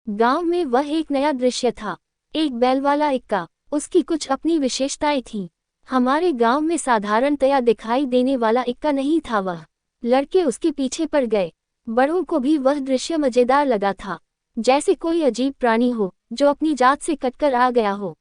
गांव में वह एक नया दृश्य था। एक बैल वाला इक्का। उसकी कुछ अपनी विशेषताएं थीं। हमारे गांव में साधारणतया दिखाई देने वाला इक्का नहीं था वह। लड़के उसके पीछे पड़ गए। बड़ों को भी वह दृश्य मजेदार लगा था, जैसे कोई अजीब प्राणी हो जो अपनी जात से कटकर आ गया हो।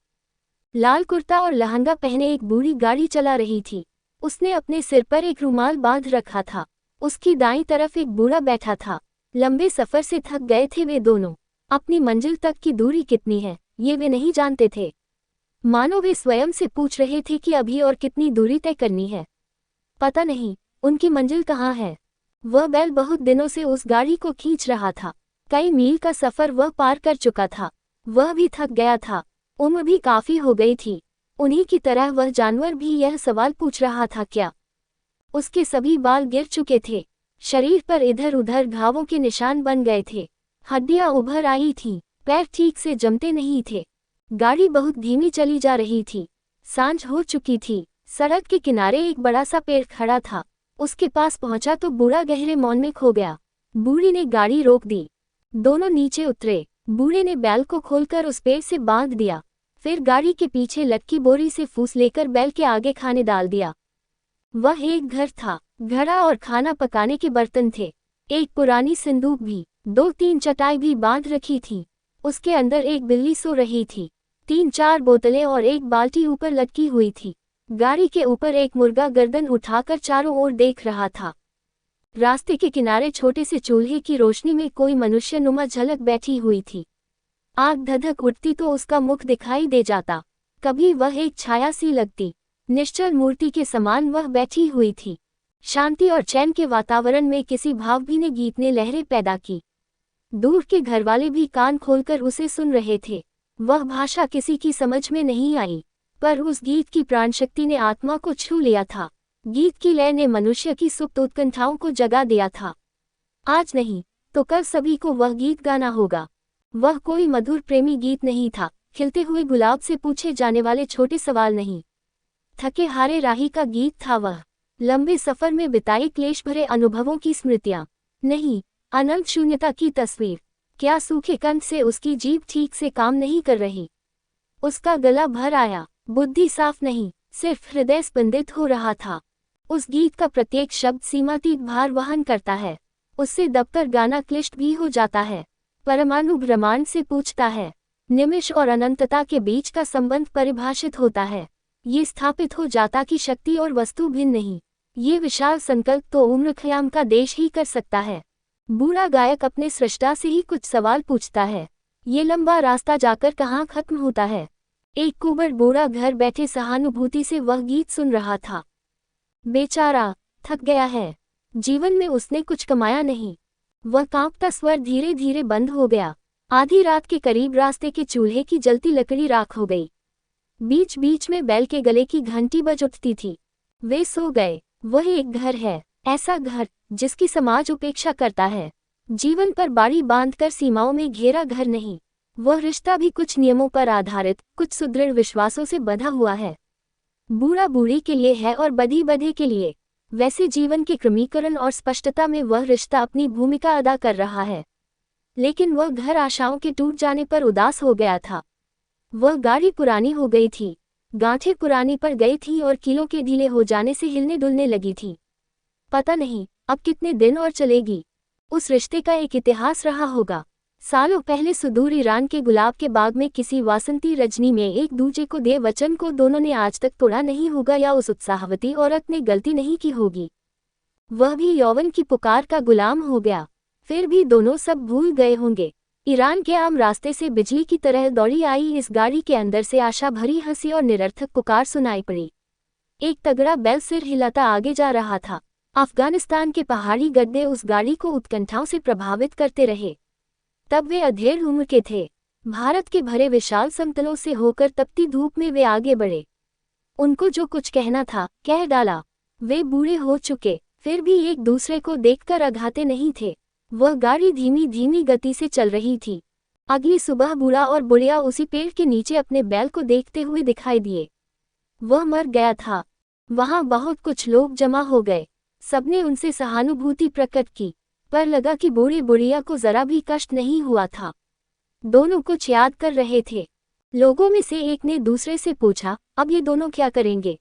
लाल कुर्ता और लहंगा पहने एक बूढ़ी गाड़ी चला रही थी। उसने अपने सिर पर एक रुमाल बांध रखा था। उसकी दाईं तरफ एक बूढ़ा बैठा था। लंबे सफर से थक गए थे वे दोनों। अपनी मंजिल तक की दूरी कितनी है ये वे नहीं जानते थे। मानो वे स्वयं से पूछ रहे थे कि अभी और कितनी दूरी तय करनी है। पता नहीं उनकी मंजिल कहाँ है। वह बैल बहुत दिनों से उस गाड़ी को खींच रहा था। कई मील का सफर वह पार कर चुका था। वह भी थक गया था। उम्र भी काफी हो गई थी। उन्हीं की तरह वह जानवर भी यह सवाल पूछ रहा था क्या। उसके सभी बाल गिर चुके थे। शरीर पर इधर उधर घावों के निशान बन गए थे। हड्डियां उभर आई थीं। पैर ठीक से जमते नहीं थे। गाड़ी बहुत धीमी चली जा रही थी। सांझ हो चुकी थी। सड़क के किनारे एक बड़ा सा पेड़ खड़ा था। उसके पास पहुंचा तो बूढ़ा गहरे मौन में खो गया। बूढ़ी ने गाड़ी रोक दी। दोनों नीचे उतरे। बूढ़े ने बैल को खोलकर उस पेड़ से बांध दिया। फिर गाड़ी के पीछे लटकी बोरी से फूस लेकर बैल के आगे खाने डाल दिया। वह एक घर था। घड़ा और खाना पकाने के बर्तन थे। एक पुरानी संदूक भी। 2-3 चटाई भी बांध रखी थी। उसके अंदर एक बिल्ली सो रही थी। 3-4 बोतलें और एक बाल्टी ऊपर लटकी हुई थी। गाड़ी के ऊपर एक मुर्गा गर्दन उठाकर चारों ओर देख रहा था। रास्ते के किनारे छोटे से चूल्हे की रोशनी में कोई मनुष्य नुमा झलक बैठी हुई थी। आग धधक उठती तो उसका मुख दिखाई दे जाता। कभी वह एक छाया सी लगती। निश्चल मूर्ति के समान वह बैठी हुई थी। शांति और चैन के वातावरण में किसी भावभीनी ने गीत ने लहरें पैदा की। दूर के घरवाले भी कान खोलकर उसे सुन रहे थे। वह भाषा किसी की समझ में नहीं आई, पर उस गीत की प्राणशक्ति ने आत्मा को छू लिया था। गीत की लय ने मनुष्य की सुप्त उत्कंठाओं को जगा दिया था। आज नहीं तो कल सभी को वह गीत गाना होगा। वह कोई मधुर प्रेमी गीत नहीं था, खिलते हुए गुलाब से पूछे जाने वाले छोटे सवाल नहीं। थके हारे राही का गीत था वह। लंबे सफर में बिताए क्लेश भरे अनुभवों की स्मृतियां नहीं, अनंत शून्यता की तस्वीर। क्या सूखे कंठ से उसकी जीभ ठीक से काम नहीं कर रही। उसका गला भर आया। बुद्धि साफ नहीं, सिर्फ हृदय स्पंदित हो रहा था। उस गीत का प्रत्येक शब्द सीमातीत भार वहन करता है। उससे दबकर गाना क्लिष्ट भी हो जाता है। परमाणु ब्रह्मांड से पूछता है। निमिष और अनंतता के बीच का संबंध परिभाषित होता है। ये स्थापित हो जाता कि शक्ति और वस्तु भिन्न नहीं। ये विशाल संकल्प तो उम्र ख़याम का देश ही कर सकता है। बूढ़ा गायक अपने सृष्टा से ही कुछ सवाल पूछता है। ये लंबा रास्ता जाकर कहाँ खत्म होता है। एक कुंवर बूढ़ा घर बैठे सहानुभूति से वह गीत सुन रहा था। बेचारा थक गया है। जीवन में उसने कुछ कमाया नहीं। वह कांपता स्वर धीरे धीरे बंद हो गया। आधी रात के करीब रास्ते के चूल्हे की जलती लकड़ी राख हो गई। बीच बीच में बैल के गले की घंटी बज उठती थी। वे सो गए। वह एक घर है, ऐसा घर जिसकी समाज उपेक्षा करता है। जीवन पर बाड़ी बांधकर सीमाओं में घेरा घर नहीं। वह रिश्ता भी कुछ नियमों पर आधारित, कुछ सुदृढ़ विश्वासों से बंधा हुआ है। बूढ़ा बूढ़ी के लिए है और बधी बधे के लिए। वैसे जीवन के क्रमीकरण और स्पष्टता में वह रिश्ता अपनी भूमिका अदा कर रहा है। लेकिन वह घर आशाओं के टूट जाने पर उदास हो गया था। वह गाड़ी पुरानी हो गई थी। गांठें पुरानी पड़ गई थीं और कीलों के ढीले हो जाने से हिलने डुलने लगी थी। पता नहीं अब कितने दिन और चलेगी। उस रिश्ते का एक इतिहास रहा होगा। सालों पहले सुदूर ईरान के गुलाब के बाग में किसी वासंती रजनी में एक दूजे को दे वचन को दोनों ने आज तक तोड़ा नहीं होगा, या उस उत्साहवती औरत ने गलती नहीं की होगी। वह भी यौवन की पुकार का गुलाम हो गया। फिर भी दोनों सब भूल गए होंगे। ईरान के आम रास्ते से बिजली की तरह दौड़ी आई इस गाड़ी के अंदर से आशा भरी हंसी और निरर्थक पुकार सुनाई पड़ी। एक तगड़ा बैल सिर हिलाता आगे जा रहा था। अफगानिस्तान के पहाड़ी गड्ढे उस गाड़ी को उत्कंठाओं से प्रभावित करते रहे। तब वे अधेड़ उम्र के थे। भारत के भरे विशाल समतलों से होकर तपती धूप में वे आगे बढ़े। उनको जो कुछ कहना था कह डाला। वे बूढ़े हो चुके, फिर भी एक दूसरे को देखकर अघाते नहीं थे। वह गाड़ी धीमी धीमी गति से चल रही थी। अगली सुबह बूढ़ा और बुढ़िया उसी पेड़ के नीचे अपने बैल को देखते हुए दिखाई दिए। वह मर गया था। वहां बहुत कुछ लोग जमा हो गए। सबने उनसे सहानुभूति प्रकट की, पर लगा कि बूढ़े बुढ़िया को जरा भी कष्ट नहीं हुआ था। दोनों कुछ याद कर रहे थे। लोगों में से एक ने दूसरे से पूछा, अब ये दोनों क्या करेंगे,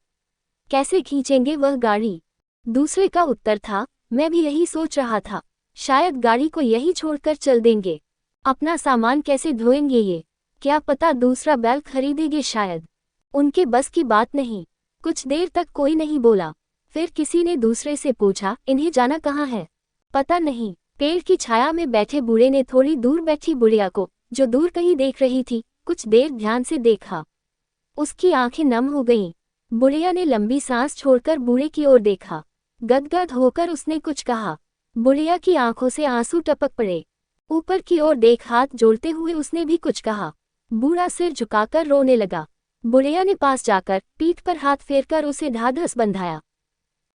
कैसे खींचेंगे वह गाड़ी। दूसरे का उत्तर था, मैं भी यही सोच रहा था, शायद गाड़ी को यही छोड़कर चल देंगे। अपना सामान कैसे ढोएंगे ये, क्या पता दूसरा बैल खरीदेंगे शायद। उनके बस की बात नहीं। कुछ देर तक कोई नहीं बोला। फिर किसी ने दूसरे से पूछा, इन्हें जाना कहाँ है। पता नहीं। पेड़ की छाया में बैठे बूढ़े ने थोड़ी दूर बैठी बुढ़िया को, जो दूर कहीं देख रही थी, कुछ देर ध्यान से देखा। उसकी आंखें नम हो गईं। बुढ़िया ने लंबी सांस छोड़कर बूढ़े की ओर देखा। गदगद होकर उसने कुछ कहा। बुढ़िया की आंखों से आंसू टपक पड़े। ऊपर की ओर देख हाथ जोड़ते हुए उसने भी कुछ कहा। बूढ़ा सिर झुकाकर रोने लगा। बुढ़िया ने पास जाकर पीठ पर हाथ फेरकर उसे ढाढ़स बंधाया।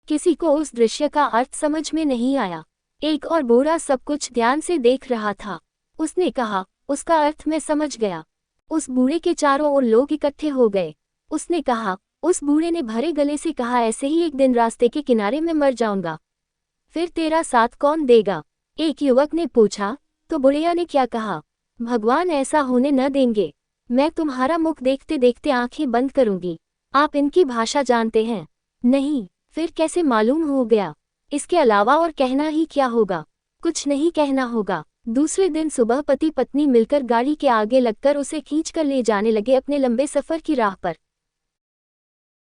किसी को उस दृश्य का अर्थ समझ में नहीं आया। एक और बूढ़ा सब कुछ ध्यान से देख रहा था। उसने कहा, उसका अर्थ मैं समझ गया। उस बूढ़े के चारों ओर लोग इकट्ठे हो गए। उसने कहा, उस बूढ़े ने भरे गले से कहा, ऐसे ही एक दिन रास्ते के किनारे में मर जाऊंगा, फिर तेरा साथ कौन देगा। एक युवक ने पूछा, तो बुढ़िया ने क्या कहा, भगवान ऐसा होने न देंगे। मैं तुम्हारा मुख देखते देखते आंखें बंद करूंगी। आप इनकी भाषा जानते हैं? नहीं। फिर कैसे मालूम हो गया? इसके अलावा और कहना ही क्या होगा? कुछ नहीं कहना होगा। दूसरे दिन सुबह पति पत्नी मिलकर गाड़ी के आगे लगकर उसे खींचकर ले जाने लगे अपने लंबे सफर की राह पर।